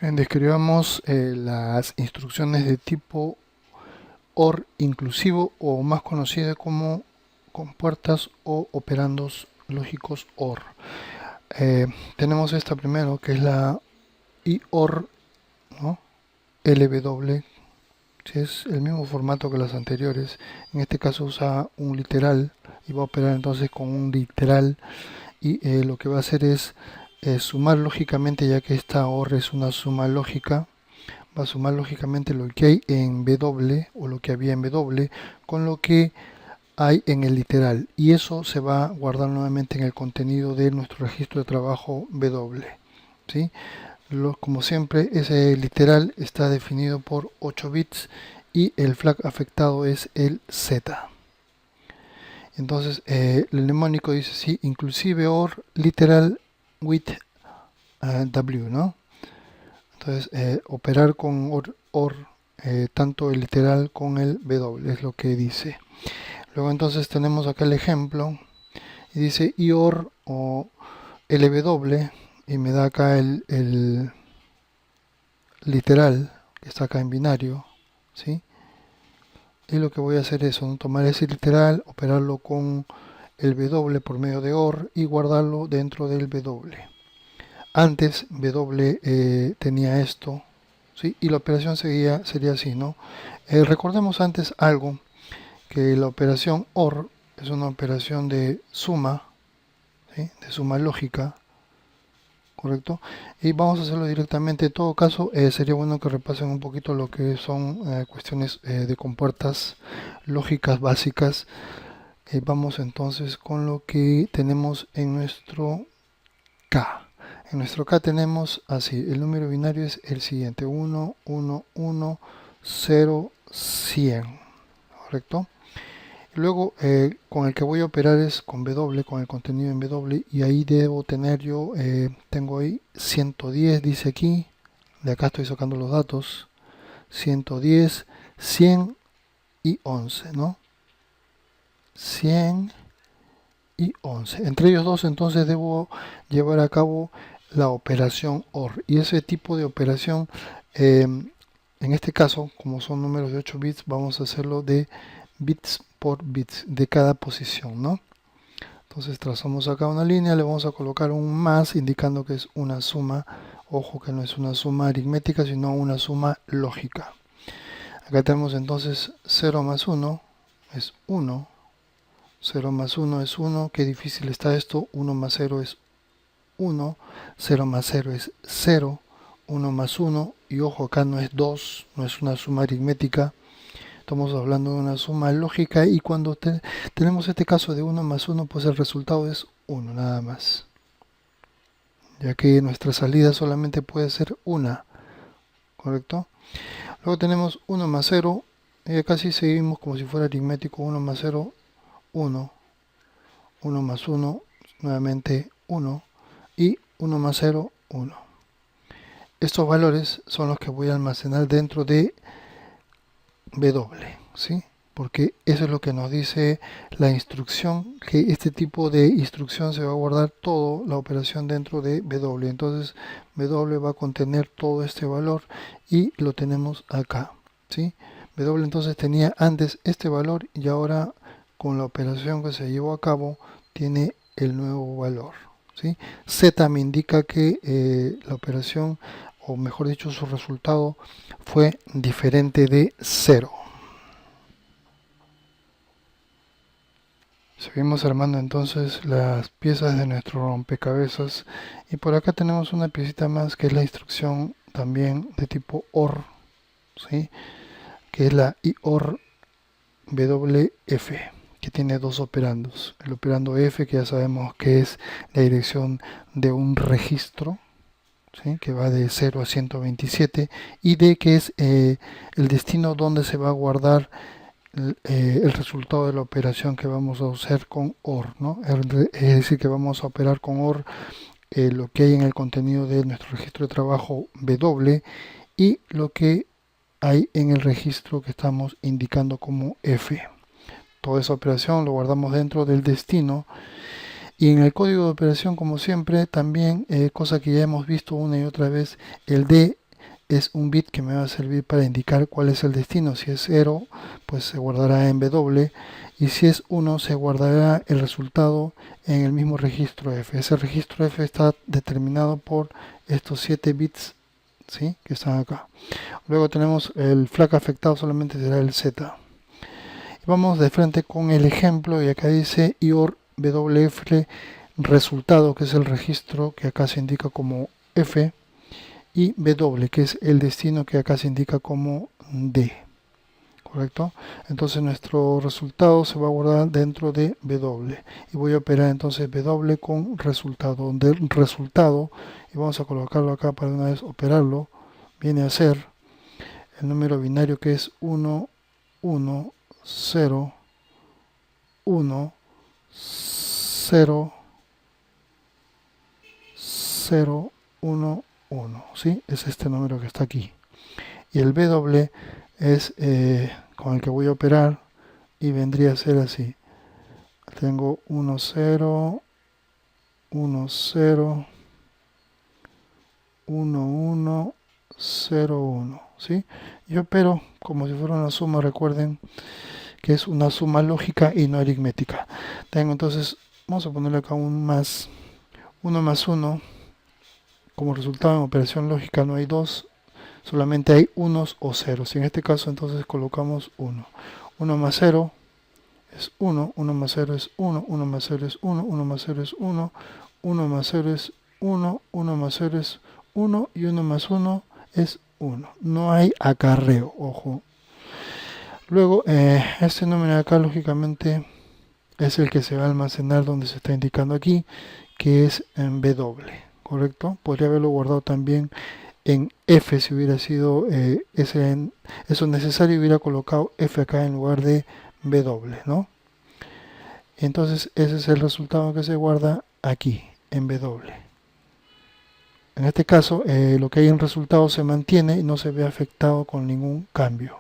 Describamos las instrucciones de tipo OR inclusivo, o más conocido como compuertas o operandos lógicos OR. Tenemos esta primero, que es la IOR, ¿no? LW, que es el mismo formato que las anteriores. En este caso usa un literal y va a operar entonces con un literal, y lo que va a hacer es sumar lógicamente, ya que esta OR es una suma lógica. Va a sumar lógicamente lo que hay en W, o lo que había en W, con lo que hay en el literal, y eso se va a guardar nuevamente en el contenido de nuestro registro de trabajo W. ¿Sí? Como siempre, ese literal está definido por 8 bits y el flag afectado es el Z. Entonces el mnemónico dice sí, inclusive OR literal with W, ¿no? Entonces operar con OR, tanto el literal con el W, es lo que dice. Luego entonces tenemos acá el ejemplo y dice IOR o LW, y me da acá el literal que está acá en binario, ¿sí? Y lo que voy a hacer es tomar ese literal, operarlo con el W por medio de OR y guardarlo dentro del W. Antes W tenía esto, ¿sí? Y la operación sería así, ¿no? Recordemos antes algo, que la operación OR es una operación de suma, ¿sí? De suma lógica, ¿correcto? Y vamos a hacerlo directamente. En todo caso, sería bueno que repasen un poquito lo que son cuestiones de compuertas lógicas básicas. Vamos entonces con lo que tenemos en nuestro K. En nuestro K tenemos así, el número binario es el siguiente: 1, 1, 1, 0, 100, ¿correcto? Luego, con el que voy a operar es con W, con el contenido en W, y ahí debo tener yo, tengo ahí 110, dice aquí, de acá estoy sacando los datos: 110, 100 y 11, ¿no? 100 y 11. Entre ellos dos entonces debo llevar a cabo la operación OR, y ese tipo de operación, en este caso, como son números de 8 bits, vamos a hacerlo de bits por bits de cada posición, ¿no? Entonces trazamos acá una línea, le vamos a colocar un más indicando que es una suma. Ojo que no es una suma aritmética, sino una suma lógica. Acá tenemos entonces 0 más 1 es 1, 0 más 1 es 1, qué difícil está esto. 1 más 0 es 1, 0 más 0 es 0, 1 más 1, y ojo, acá no es 2, no es una suma aritmética, estamos hablando de una suma lógica, y cuando tenemos este caso de 1 más 1, pues el resultado es 1 nada más, ya que nuestra salida solamente puede ser una, ¿correcto? Luego tenemos 1 más 0, y acá sí seguimos como si fuera aritmético: 1 más 0, 1, 1 más 1, nuevamente 1, y 1 más 0, 1. Estos valores son los que voy a almacenar dentro de W, ¿sí? Porque eso es lo que nos dice la instrucción, que este tipo de instrucción se va a guardar toda la operación dentro de W. Entonces W va a contener todo este valor y lo tenemos acá, ¿sí? W entonces tenía antes este valor, y ahora con la operación que se llevó a cabo tiene el nuevo valor, ¿sí? Z me indica que la operación, o mejor dicho, su resultado fue diferente de 0. Seguimos armando entonces las piezas de nuestro rompecabezas, y por acá tenemos una piecita más, que es la instrucción también de tipo OR, ¿sí? Que es la IOR WF, que tiene dos operandos: el operando F, que ya sabemos que es la dirección de un registro, ¿sí? Que va de 0 a 127, y D, que es el destino donde se va a guardar el resultado de la operación que vamos a hacer con OR, ¿no? Es decir, que vamos a operar con OR lo que hay en el contenido de nuestro registro de trabajo W, y lo que hay en el registro que estamos indicando como F. Toda esa operación lo guardamos dentro del destino. Y en el código de operación, como siempre, también, cosa que ya hemos visto una y otra vez, el D es un bit que me va a servir para indicar cuál es el destino. Si es 0, pues se guardará en W, y si es 1, se guardará el resultado en el mismo registro F. Ese registro F está determinado por estos 7 bits, ¿sí?, que están acá. Luego tenemos el flag afectado, solamente será el Z. Y vamos de frente con el ejemplo, y acá dice IOR WF resultado, que es el registro que acá se indica como F, y W, que es el destino que acá se indica como D, ¿correcto? Entonces nuestro resultado se va a guardar dentro de W, y voy a operar entonces W con resultado, donde el resultado, y vamos a colocarlo acá para una vez operarlo, viene a ser el número binario, que es 1, 1, 0, 1, 0, 0, 1, 1, ¿sí? Es este número que está aquí. Y el W es con el que voy a operar, y vendría a ser así. Tengo 1, 0, 1, 0, 1, 1, 0, 1, ¿sí? Yo opero como si fuera una suma, recuerden que es una suma lógica y no aritmética. Tengo entonces, vamos a ponerle acá un más 1 más 1. Como resultado en operación lógica no hay 2, solamente hay unos o ceros. Y en este caso entonces colocamos 1. 1 más 0 es 1, 1 más 0 es 1, 1 más 0 es 1, 1 más 0 es 1, 1 más 0 es 1, 1 más 0 es 1, y 1 más 1 es 1. No hay acarreo, ojo. Luego, este número de acá lógicamente es el que se va a almacenar donde se está indicando aquí, que es en W, ¿correcto? Podría haberlo guardado también en F si hubiera sido eso necesario, hubiera colocado F acá en lugar de W, ¿no? Entonces ese es el resultado que se guarda aquí, en W. En este caso, lo que hay en resultado se mantiene y no se ve afectado con ningún cambio.